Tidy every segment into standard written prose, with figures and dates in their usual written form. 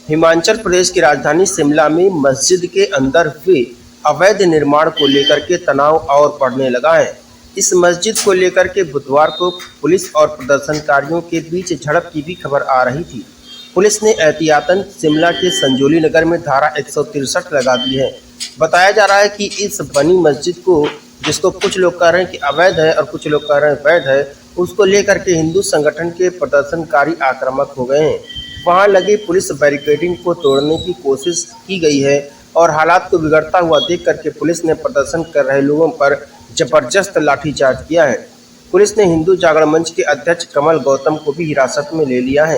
हिमाचल प्रदेश की राजधानी शिमला में मस्जिद के अंदर हुए अवैध निर्माण को लेकर के तनाव और बढ़ने लगा है। इस मस्जिद को लेकर के बुधवार को पुलिस और प्रदर्शनकारियों के बीच झड़प की भी खबर आ रही थी। पुलिस ने एहतियातन शिमला के संजोली नगर में धारा 163 लगा दी है। बताया जा रहा है कि इस बनी मस्जिद को, जिसको कुछ लोग कह रहे हैं कि अवैध है और कुछ लोग कह रहे हैं वैध है, उसको लेकर के हिंदू संगठन के प्रदर्शनकारी आक्रामक हो गए हैं। वहां लगी पुलिस बैरिकेडिंग को तोड़ने की कोशिश की गई है और हालात को बिगड़ता हुआ देख करके पुलिस ने प्रदर्शन कर रहे लोगों पर जबरदस्त लाठीचार्ज किया है। पुलिस ने हिंदू जागरण मंच के अध्यक्ष कमल गौतम को भी हिरासत में ले लिया है।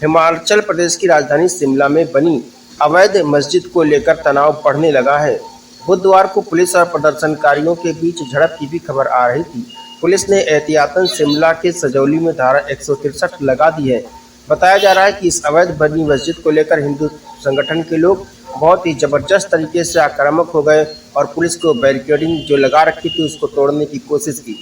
हिमाचल प्रदेश की राजधानी शिमला में बनी अवैध मस्जिद को लेकर तनाव बढ़ने लगा है। बुधवार को पुलिस और प्रदर्शनकारियों के बीच झड़प की भी खबर आ रही थी। पुलिस ने एहतियातन शिमला के संजौली में धारा 163 लगा दी है। बताया जा रहा है कि इस अवैध बनी मस्जिद को लेकर हिंदू संगठन के लोग बहुत ही जबरदस्त तरीके से आक्रामक हो गए और पुलिस को बैरिकेडिंग जो लगा रखी थी उसको तोड़ने की कोशिश की।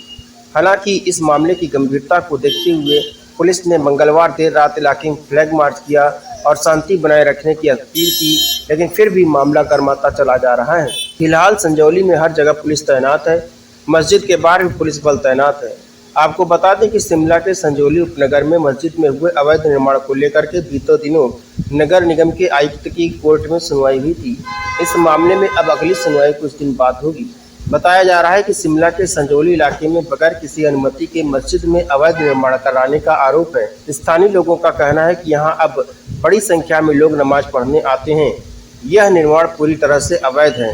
हालांकि इस मामले की गंभीरता को देखते हुए पुलिस ने मंगलवार देर रात इलाके में फ्लैग मार्च किया और शांति बनाए रखने की अपील की, लेकिन फिर भी मामला गर्माता चला जा रहा है। फिलहाल संजौली में हर जगह पुलिस तैनात है। मस्जिद के बाहर भी पुलिस बल तैनात है। आपको बता दें कि शिमला के संजौली उपनगर में मस्जिद में हुए अवैध निर्माण को लेकर के बीते दिनों नगर निगम के आयुक्त की कोर्ट में सुनवाई हुई थी। इस मामले में अब अगली सुनवाई कुछ दिन बाद होगी। बताया जा रहा है कि शिमला के संजौली इलाके में बगैर किसी अनुमति के मस्जिद में अवैध निर्माण कराने का आरोप है। स्थानीय लोगों का कहना है कि यहां अब बड़ी संख्या में लोग नमाज पढ़ने आते हैं। यह निर्माण पूरी तरह से अवैध है।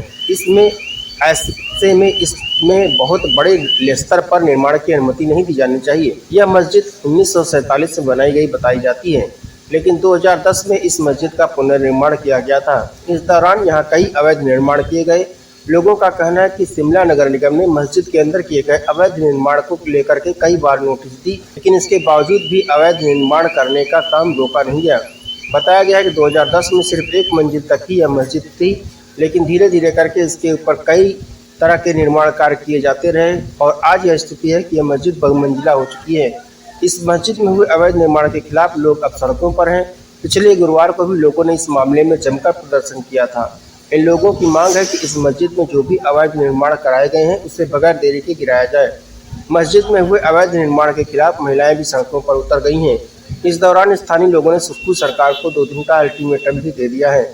ऐसे में इसमें बहुत बड़े स्तर पर निर्माण की अनुमति नहीं दी जानी चाहिए। यह मस्जिद 1947 से बनाई गई बताई जाती है, लेकिन 2010 में इस मस्जिद का पुनर्निर्माण किया गया था। इस दौरान यहाँ कई अवैध निर्माण किए गए। लोगों का कहना है कि शिमला नगर निगम ने मस्जिद के अंदर किए गए अवैध निर्माण को लेकर के कई बार नोटिस दी, लेकिन इसके बावजूद भी अवैध निर्माण करने का काम रोका नहीं गया। बताया गया है कि 2010 में सिर्फ एक मंजिल तक ही यह मस्जिद थी, लेकिन धीरे धीरे करके इसके ऊपर कई तरह के निर्माण कार्य किए जाते रहे और आज यह स्थिति है कि यह मस्जिद बहुमंजिला हो चुकी है। इस मस्जिद में हुए अवैध निर्माण के खिलाफ लोग अब सड़कों पर हैं। पिछले गुरुवार को भी लोगों ने इस मामले में जमकर प्रदर्शन किया था। इन लोगों की मांग है कि इस मस्जिद में जो भी अवैध निर्माण कराए गए हैं उसे बगैर देरी के गिराया जाए। मस्जिद में हुए अवैध निर्माण के खिलाफ महिलाएं भी सड़कों पर उतर गई हैं। इस दौरान स्थानीय लोगों ने सुक्खू सरकार को 2 दिन का अल्टीमेटम भी दे दिया है।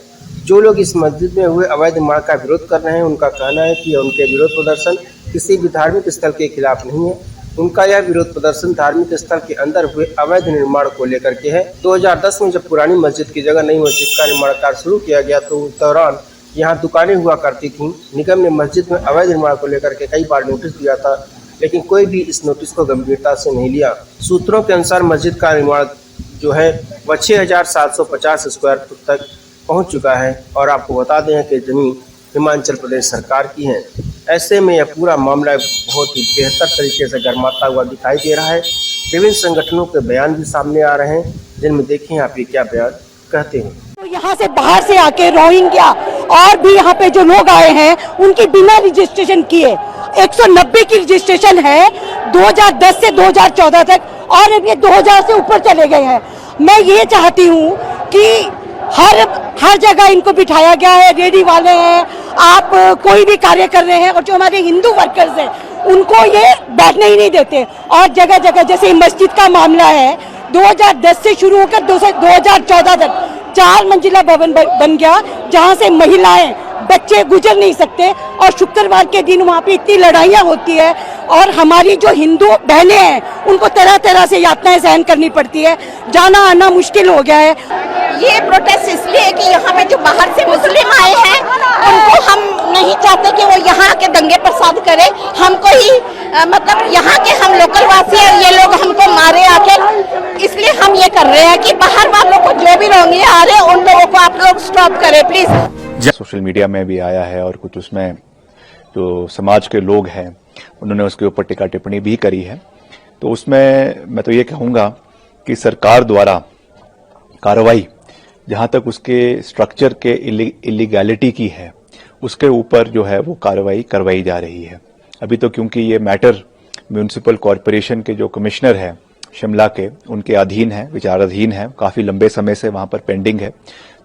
जो लोग इस मस्जिद में हुए अवैध निर्माण का विरोध कर रहे हैं, उनका कहना है कि उनके विरोध प्रदर्शन किसी भी धार्मिक स्थल के खिलाफ नहीं है। उनका यह विरोध प्रदर्शन धार्मिक स्थल के अंदर हुए अवैध निर्माण को लेकर के है। 2010 में जब पुरानी मस्जिद की जगह नई मस्जिद का निर्माण कार्य शुरू किया गया तो उस दौरान यहाँ दुकानें हुआ करती थीं। निगम ने मस्जिद में अवैध निर्माण को लेकर के कई बार नोटिस दिया था, लेकिन कोई भी इस नोटिस को गंभीरता से नहीं लिया। सूत्रों के अनुसार मस्जिद का निर्माण जो है वह 6750 स्क्वायर फुट तक पहुंच चुका है और आपको बता दें कि जमीन हिमाचल प्रदेश सरकार की है। ऐसे में यह पूरा मामला बहुत ही बेहतर तरीके से गर्माता हुआ दिखाई दे रहा है। विभिन्न संगठनों के बयान भी सामने आ रहे हैं, जिनमें देखें आप ये क्या बयान कहते हैं। तो यहाँ से बाहर से आके रोहिंग्या और भी यहाँ पे जो लोग आए हैं उनकी बिना रजिस्ट्रेशन किए 190 की रजिस्ट्रेशन है 2010 से 2014 तक और अब ये 2000 से ऊपर चले गए हैं। मैं ये चाहती हूँ कि हर जगह इनको बिठाया गया है। रेडी वाले हैं, आप कोई भी कार्य कर रहे हैं और जो हमारे हिंदू वर्कर्स हैं उनको ये बैठने ही नहीं देते। और जगह जगह जैसे मस्जिद का मामला है 2010 से शुरू होकर 2014 तक 4 मंजिला भवन बन गया, जहां से महिलाएं बच्चे गुजर नहीं सकते और शुक्रवार के दिन वहाँ पे इतनी लड़ाइयाँ होती है और हमारी जो हिंदू बहनें हैं उनको तरह तरह से यातनाएं सहन करनी पड़ती है। जाना आना मुश्किल हो गया है। ये प्रोटेस्ट इसलिए है कि यहाँ पे जो बाहर से मुस्लिम आए हैं उनको हम नहीं चाहते कि वो यहाँ के दंगे फसाद करें। हमको ही मतलब यहाँ के हम लोकल वासी हैं, ये लोग हमको मारे आके, इसलिए हम ये कर रहे हैं कि बाहर वालों को जो भी रोंगे आ रहे हैं उन लोगों को आप लोग स्टॉप करें प्लीज। सोशल मीडिया में भी आया है और कुछ उसमें जो समाज के लोग हैं उन्होंने उसके ऊपर टीका टिप्पणी भी करी है। तो उसमें मैं तो ये कहूँगा कि सरकार द्वारा कार्रवाई जहाँ तक उसके स्ट्रक्चर के इलीगैलिटी की है उसके ऊपर जो है वो कार्रवाई करवाई जा रही है। अभी तो क्योंकि ये मैटर म्यूनिसिपल कॉरपोरेशन के जो कमिश्नर है शिमला के, उनके अधीन है, विचाराधीन है, काफी लंबे समय से वहां पर पेंडिंग है।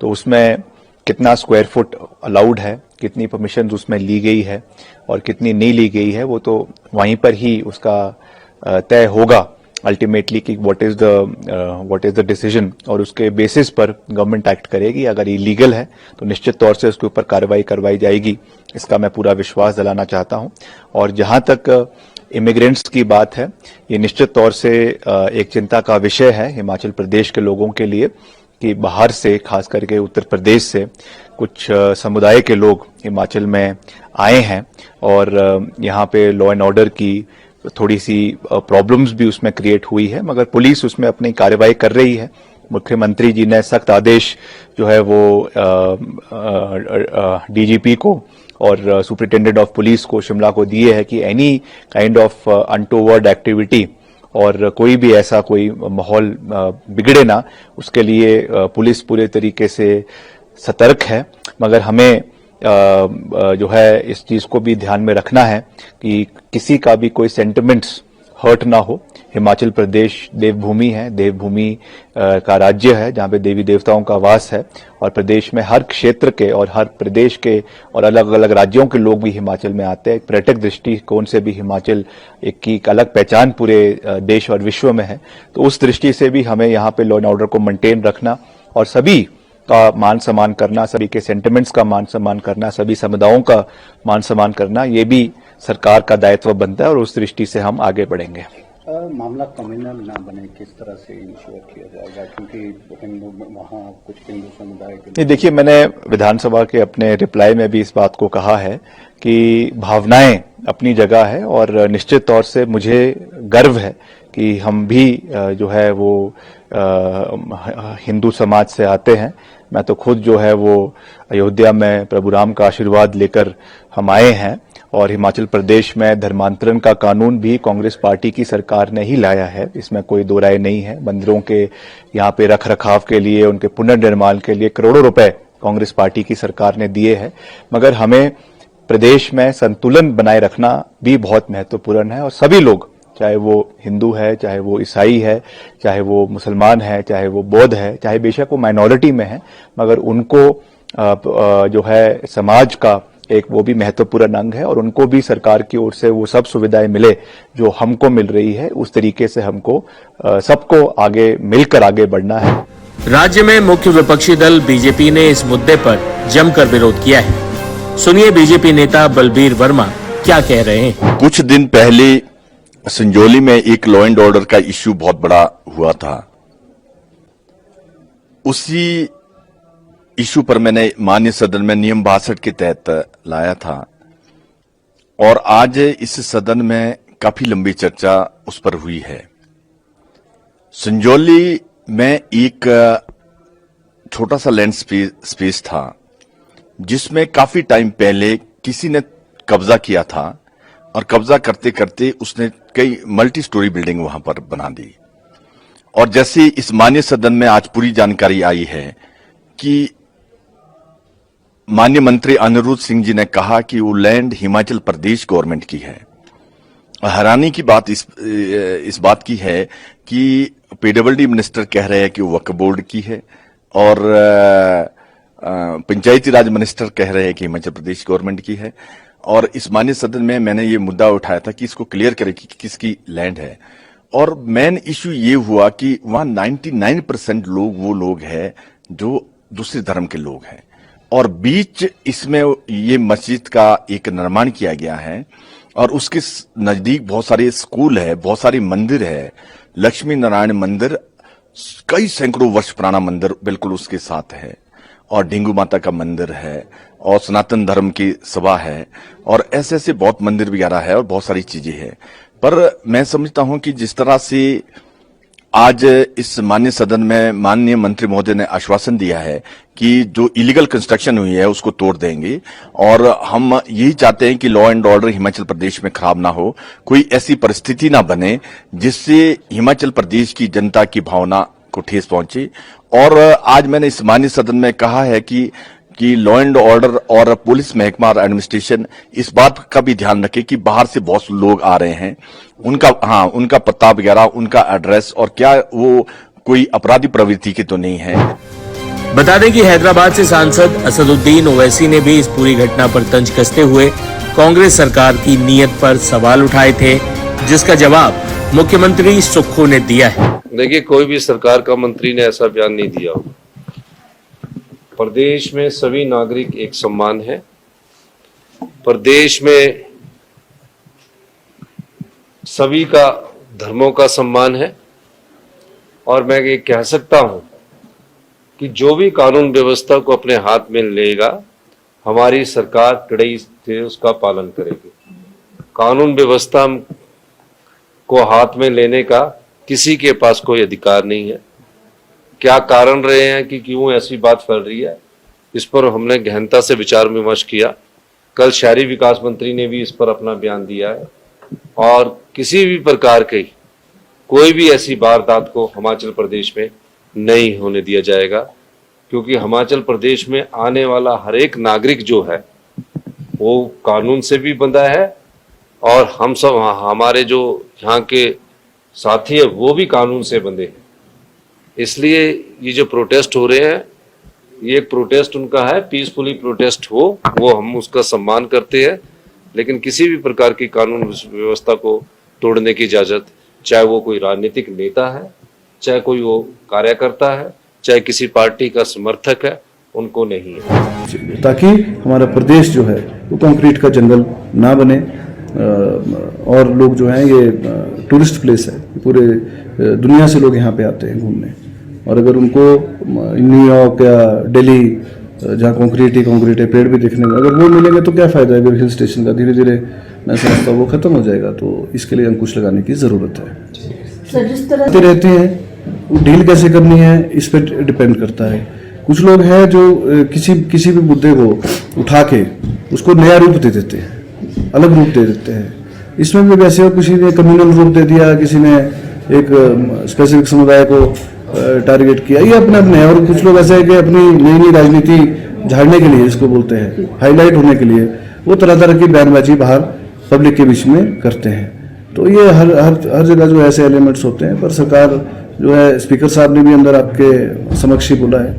तो उसमें कितना स्क्वायर फुट अलाउड है, कितनी परमिशन उसमें ली गई है और कितनी नहीं ली गई है, वो तो वहीं पर ही उसका तय होगा अल्टीमेटली कि व्हाट इज द डिसीजन, और उसके बेसिस पर गवर्नमेंट एक्ट करेगी। अगर इलीगल है तो निश्चित तौर से उसके ऊपर कार्रवाई करवाई जाएगी, इसका मैं पूरा विश्वास दिलाना चाहता हूं। और जहां तक इमिग्रेंट्स की बात है, ये निश्चित तौर से एक चिंता का विषय है हिमाचल प्रदेश के लोगों के लिए कि बाहर से, खास करके उत्तर प्रदेश से कुछ समुदाय के लोग हिमाचल में आए हैं और यहाँ पे लॉ एंड ऑर्डर की थोड़ी सी प्रॉब्लम्स भी उसमें क्रिएट हुई है, मगर पुलिस उसमें अपनी कार्रवाई कर रही है। मुख्यमंत्री जी ने सख्त आदेश जो है वो डीजीपी को और सुपरिटेंडेंट ऑफ पुलिस को शिमला को दिए है कि any kind of untoward activity और कोई भी ऐसा कोई माहौल बिगड़े ना, उसके लिए पुलिस पूरे तरीके से सतर्क है। मगर हमें जो है इस चीज को भी ध्यान में रखना है कि किसी का भी कोई सेंटिमेंट्स हर्ट ना हो। हिमाचल प्रदेश देवभूमि है, देवभूमि का राज्य है जहां पे देवी देवताओं का वास है, और प्रदेश में हर क्षेत्र के और हर प्रदेश के और अलग अलग राज्यों के लोग भी हिमाचल में आते हैं। एक पर्यटक दृष्टिकोण से भी हिमाचल एक अलग पहचान पूरे देश और विश्व में है। तो उस दृष्टि से भी हमें यहाँ पे लॉ एंड ऑर्डर को मेंटेन रखना और सभी का मान सम्मान करना, सभी के सेंटिमेंट्स का मान सम्मान करना, सभी समुदायों का मान सम्मान करना, ये भी सरकार का दायित्व बनता है और उस दृष्टि से हम आगे बढ़ेंगे। मामला कम्युनल ना बने, किस तरह से इंश्योर किया जाएगा, क्योंकि हिंदू वहाँ कुछ हिंदू समुदाय के। देखिए, मैंने विधानसभा के अपने रिप्लाई में भी इस बात को कहा है कि भावनाएं अपनी जगह है और निश्चित तौर से मुझे गर्व है कि हम भी जो है वो हिंदू समाज से आते हैं। मैं तो खुद जो है वो अयोध्या में प्रभु राम का आशीर्वाद लेकर हम आए हैं, और हिमाचल प्रदेश में धर्मांतरण का कानून भी कांग्रेस पार्टी की सरकार ने ही लाया है, इसमें कोई दो राय नहीं है। मंदिरों के यहाँ पे रख रखाव के लिए, उनके पुनर्निर्माण के लिए करोड़ों रुपए कांग्रेस पार्टी की सरकार ने दिए हैं। मगर हमें प्रदेश में संतुलन बनाए रखना भी बहुत महत्वपूर्ण है, और सभी लोग, चाहे वो हिंदू है, चाहे वो ईसाई है, चाहे वो मुसलमान है, चाहे वो बौद्ध है, चाहे बेशक वो माइनॉरिटी में है, मगर उनको जो है समाज का एक वो भी महत्वपूर्ण अंग है, और उनको भी सरकार की ओर से वो सब सुविधाएं मिले जो हमको मिल रही है। उस तरीके से हमको सबको आगे मिलकर आगे बढ़ना है। राज्य में मुख्य विपक्षी दल बीजेपी ने इस मुद्दे पर जमकर विरोध किया है। सुनिए बीजेपी नेता बलबीर वर्मा क्या कह रहे हैं। कुछ दिन पहले संजौली में एक लॉ एंड ऑर्डर का इश्यू बहुत बड़ा हुआ था। उसी इश्यू पर मैंने माननीय सदन में नियम 62 के तहत लाया था, और आज इस सदन में काफी लंबी चर्चा उस पर हुई है। संजौली में एक छोटा सा लैंड स्पेस था जिसमें काफी टाइम पहले किसी ने कब्जा किया था, और कब्जा करते करते उसने कई मल्टी स्टोरी बिल्डिंग वहां पर बना दी। और जैसे इस माननीय सदन में आज पूरी जानकारी आई है कि माननीय मंत्री अनिरुद्ध सिंह जी ने कहा कि वो लैंड हिमाचल प्रदेश गवर्नमेंट की है। हैरानी की बात इस बात की है कि पीडब्ल्यूडी मिनिस्टर कह रहे हैं कि वो वक्फ बोर्ड की है, और पंचायती राज मिनिस्टर कह रहे हैं कि हिमाचल प्रदेश गवर्नमेंट की है। और इस माननीय सदन में मैंने ये मुद्दा उठाया था कि इसको क्लियर करें कि किसकी लैंड है। और मेन इश्यू ये हुआ कि वहां 99% लोग वो लोग हैं जो दूसरे धर्म के लोग हैं, और बीच इसमें ये मस्जिद का एक निर्माण किया गया है, और उसके नजदीक बहुत सारे स्कूल है, बहुत सारे मंदिर है। लक्ष्मी नारायण मंदिर कई सैकड़ों वर्ष पुराना मंदिर बिल्कुल उसके साथ है, और ढिंगू माता का मंदिर है, और सनातन धर्म की सभा है, और ऐसे ऐसे बहुत मंदिर वगैरह है, और बहुत सारी चीजें हैं। पर मैं समझता हूं कि जिस तरह से आज इस माननीय सदन में माननीय मंत्री महोदय ने आश्वासन दिया है कि जो इलीगल कंस्ट्रक्शन हुई है उसको तोड़ देंगे, और हम यही चाहते हैं कि law and order Himachal Pradesh में खराब ना हो, कोई ऐसी परिस्थिति ना बने जिससे हिमाचल प्रदेश की जनता की भावना को ठेस पहुंचे। और आज मैंने इस माननीय सदन में कहा है कि कि लॉ एंड ऑर्डर और पुलिस महकमा और एडमिनिस्ट्रेशन इस बात का भी ध्यान रखे कि बाहर से बहुत लोग आ रहे हैं, उनका पता वगैरह, उनका एड्रेस, और क्या वो कोई अपराधी प्रवृत्ति के तो नहीं है। बता दें कि हैदराबाद से सांसद असदुद्दीन ओवैसी ने भी इस पूरी घटना पर तंज कसते हुए कांग्रेस सरकार की नीयत पर सवाल उठाए थे, जिसका जवाब मुख्यमंत्री सुक्खू ने दिया है। देखिए, कोई भी सरकार का मंत्री ने ऐसा बयान नहीं दिया होगा। प्रदेश में सभी नागरिक एक समान है। प्रदेश में सभी का धर्मों का सम्मान है, और मैं ये कह सकता हूं कि जो भी कानून व्यवस्था को अपने हाथ में लेगा, हमारी सरकार कड़ाई से उसका पालन करेगी। कानून व्यवस्था को हाथ में लेने का किसी के पास कोई अधिकार नहीं है। क्या कारण रहे हैं कि क्यों ऐसी बात फैल रही है, इस पर हमने गहनता से विचार विमर्श किया। कल शहरी विकास मंत्री ने भी इस पर अपना बयान दिया है, और किसी भी प्रकार की कोई भी ऐसी वारदात को हिमाचल प्रदेश में नहीं होने दिया जाएगा, क्योंकि हिमाचल प्रदेश में आने वाला हर एक नागरिक जो है वो कानून से भी बंधा है, और हम सब, हमारे जो यहाँ के साथी है वो भी कानून से बंधे हैं। इसलिए ये जो प्रोटेस्ट हो रहे हैं, ये एक प्रोटेस्ट उनका है, पीसफुली प्रोटेस्ट हो, वो हम उसका सम्मान करते हैं, लेकिन किसी भी प्रकार की कानून व्यवस्था को तोड़ने की इजाजत, चाहे वो कोई राजनीतिक नेता है, चाहे कोई वो कार्यकर्ता है, चाहे किसी पार्टी का समर्थक है, उनको नहीं है। ताकि हमारा प्रदेश जो है वो कंक्रीट का जंगल ना बने, और लोग जो हैं, ये टूरिस्ट प्लेस है, पूरे दुनिया से लोग यहाँ पे आते हैं घूमने, और अगर उनको न्यूयॉर्क या दिल्ली जहाँ कंक्रीट है, पेड़ भी देखने को अगर वो मिलेंगे तो क्या फ़ायदा है हिल स्टेशन का। धीरे धीरे मैं समझता हूँ वो ख़त्म हो जाएगा, तो इसके लिए अंकुश लगाने की ज़रूरत है। सर, जिस तरह रहते हैं, वो डील कैसे करनी है इस पर डिपेंड करता है। कुछ लोग हैं जो किसी भी मुद्दे को उठा के उसको नया रूप दे देते हैं, अलग रूप दे देते हैं। इसमें भी वैसे किसी ने कम्युनल रूप दे दिया, किसी ने एक स्पेसिफिक समुदाय को टारगेट किया, ये अपने अपने। और कुछ लोग ऐसे है कि अपनी नई नई राजनीति झाड़ने के लिए, इसको बोलते हैं हाईलाइट होने के लिए, वो तरह तरह की बयानबाजी बाहर पब्लिक के बीच में करते हैं। तो ये हर जगह जो ऐसे एलिमेंट्स होते हैं। पर सरकार जो है, स्पीकर साहब ने भी अंदर आपके समक्ष ही बोला है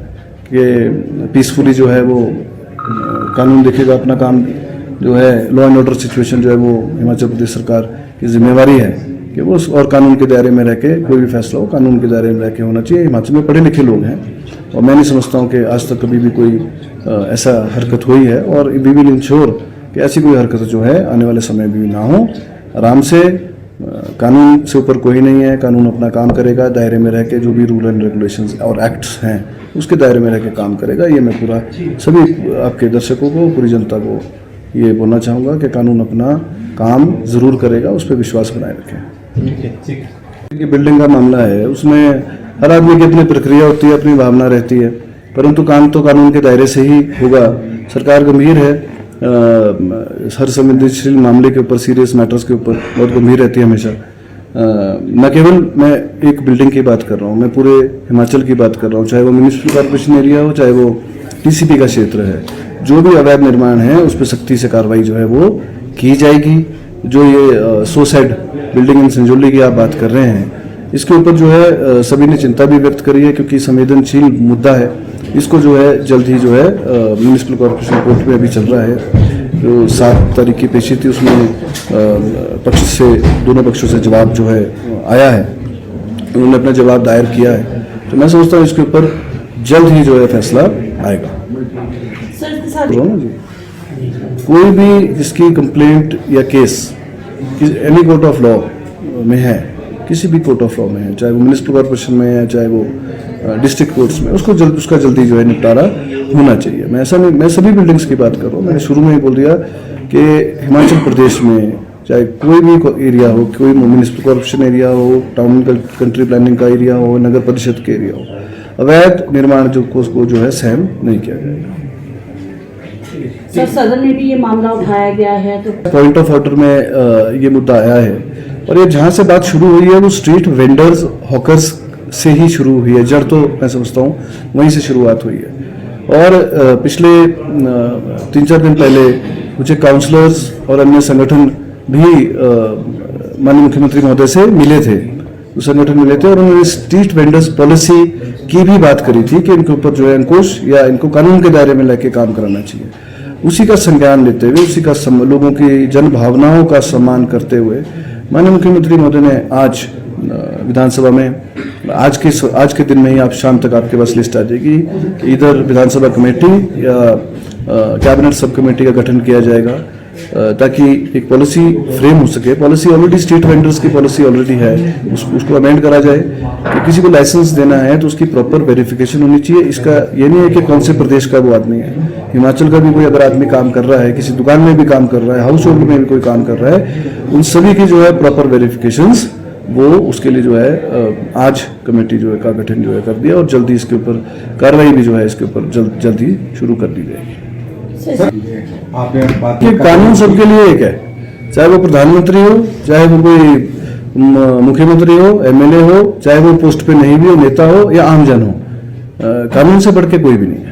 कि पीसफुली जो है वो कानून देखेगा, अपना काम जो है लॉ एंड ऑर्डर सिचुएशन जो है वो हिमाचल प्रदेश सरकार की जिम्मेवारी है कि वो और कानून के दायरे में रह के कोई भी फैसला हो कानून के दायरे में रह के होना चाहिए। हिमाचल में पढ़े लिखे लोग हैं, और मैं नहीं समझता हूँ कि आज तक कभी भी कोई ऐसा हरकत हुई है, और वी विल इंश्योर कि ऐसी कोई हरकत जो है आने वाले समय में भी ना हो। आराम से, कानून से ऊपर कोई नहीं है, कानून अपना काम करेगा, दायरे में रह के जो भी रूल एंड रेगुलेशंस और एक्ट्स हैं उसके दायरे में रह के काम करेगा। ये मैं पूरा सभी आपके दर्शकों को, पूरी जनता को ये बोलना चाहूँगा कि कानून अपना काम ज़रूर करेगा, उस पर विश्वास बनाए रखें। ये बिल्डिंग का मामला है, उसमें हर आदमी की अपनी प्रक्रिया होती है, अपनी भावना रहती है, परंतु काम तो कानून के दायरे से ही होगा। सरकार गंभीर है, हर संवेदनशील मामले के ऊपर, सीरियस मैटर्स के ऊपर बहुत गंभीर रहती है हमेशा। न केवल मैं एक बिल्डिंग की बात कर रहा हूँ, मैं पूरे हिमाचल की बात कर रहा हूँ, चाहे वो म्यूनिसिपल कॉर्पोरेशन एरिया हो, चाहे वो टीसीपी का क्षेत्र है। जो भी अवैध निर्माण है उस पर सख्ती से कार्रवाई जो है वो की जाएगी। जो ये सोसाइड बिल्डिंग इन संजौली की आप बात कर रहे हैं, इसके ऊपर जो है सभी ने चिंता भी व्यक्त करी है, क्योंकि संवेदनशील मुद्दा है। इसको जो है जल्द ही जो है म्यूनिसिपल कॉर्पोरेशन कोर्ट में अभी चल रहा है। जो 7 तारीख की पेशी थी उसमें दोनों पक्षों से जवाब जो है आया है, उन्होंने अपना जवाब दायर किया है। तो मैं समझता हूँ इसके ऊपर जल्द ही जो है फैसला आएगा। कोई भी जिसकी कंप्लेंट या case any court of law में है, किसी भी कोर्ट ऑफ लॉ में है, चाहे वो म्यूनिसिपल कॉर्पोरेशन में है, चाहे वो डिस्ट्रिक्ट कोर्ट्स में, उसका जल्दी जो है निपटारा होना चाहिए। मैं ऐसा नहीं, मैं सभी बिल्डिंग्स की बात कर रहा हूँ। मैंने शुरू में ही बोल दिया कि हिमाचल प्रदेश में चाहे कोई भी एरिया हो, कोई म्यूनिसिपल कॉर्पोरेशन एरिया हो, टाउन कंट्री प्लानिंग का एरिया हो, नगर परिषद के एरिया हो, अवैध निर्माण को जो है सहन नहीं किया जाएगा। सर, सदन में भी ये मामला उठाया गया है, तो पॉइंट ऑफ ऑर्डर में ये मुद्दा आया है, और ये जहाँ से बात शुरू हुई है वो स्ट्रीट वेंडर्स, हॉकर्स से ही शुरू हुई है। जड़ तो मैं समझता हूँ वहीं से शुरुआत हुई है। और पिछले 3-4 दिन पहले मुझे काउंसलर्स और अन्य संगठन भी माननीय मुख्यमंत्री महोदय से मिले थे, संगठन मिले थे और उन्होंने स्ट्रीट वेंडर्स पॉलिसी की भी बात करी थी कि इनके ऊपर जो है अंकुश या इनको कानून के दायरे में लेके काम कराना चाहिए। उसी का संज्ञान लेते हुए, उसी का लोगों की जन भावनाओं का सम्मान करते हुए माननीय मुख्यमंत्री महोदय ने आज विधानसभा में आज के दिन में ही आप शाम तक आपके पास लिस्ट आ जाएगी कि इधर विधानसभा कमेटी या कैबिनेट सब कमेटी का गठन किया जाएगा ताकि एक पॉलिसी फ्रेम हो सके। पॉलिसी ऑलरेडी स्ट्रीट वेंडर्स की पॉलिसी ऑलरेडी है, उसको अमेंड करा जाए कि किसी को लाइसेंस देना है तो उसकी प्रॉपर वेरिफिकेशन होनी चाहिए। इसका ये नहीं है कि कौन से प्रदेश का वो आदमी है, हिमाचल का भी कोई अगर आदमी काम कर रहा है, किसी दुकान में भी काम कर रहा है, हाउस होल्ड में भी कोई काम कर रहा है, उन सभी की जो है प्रॉपर वेरिफिकेशंस वो उसके लिए जो है आज कमेटी जो है का गठन जो है कर दिया और जल्दी इसके ऊपर कार्रवाई भी जो है इसके ऊपर जल्दी शुरू कर दी जाएगी। ये कानून सबके लिए एक है, चाहे वो प्रधानमंत्री हो, चाहे वो कोई मुख्यमंत्री हो, एमएलए हो, चाहे वो पोस्ट पे नहीं भी हो, नेता हो या आमजन हो, कानून से बढ़ के कोई भी नहीं है।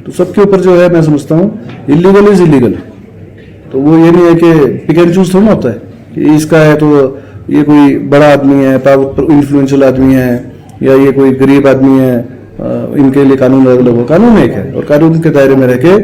तो सबके ऊपर जो है मैं समझता हूँ इलीगल इज इलीगल। तो वो ये नहीं है कि पिक एंड चूज थोड़ा होता है कि इसका है तो ये कोई बड़ा आदमी है, पावर इन्फ्लुएंशियल आदमी है या ये कोई गरीब आदमी है, इनके लिए कानून अलग अलग हो। कानून एक है और कानून के दायरे में रह के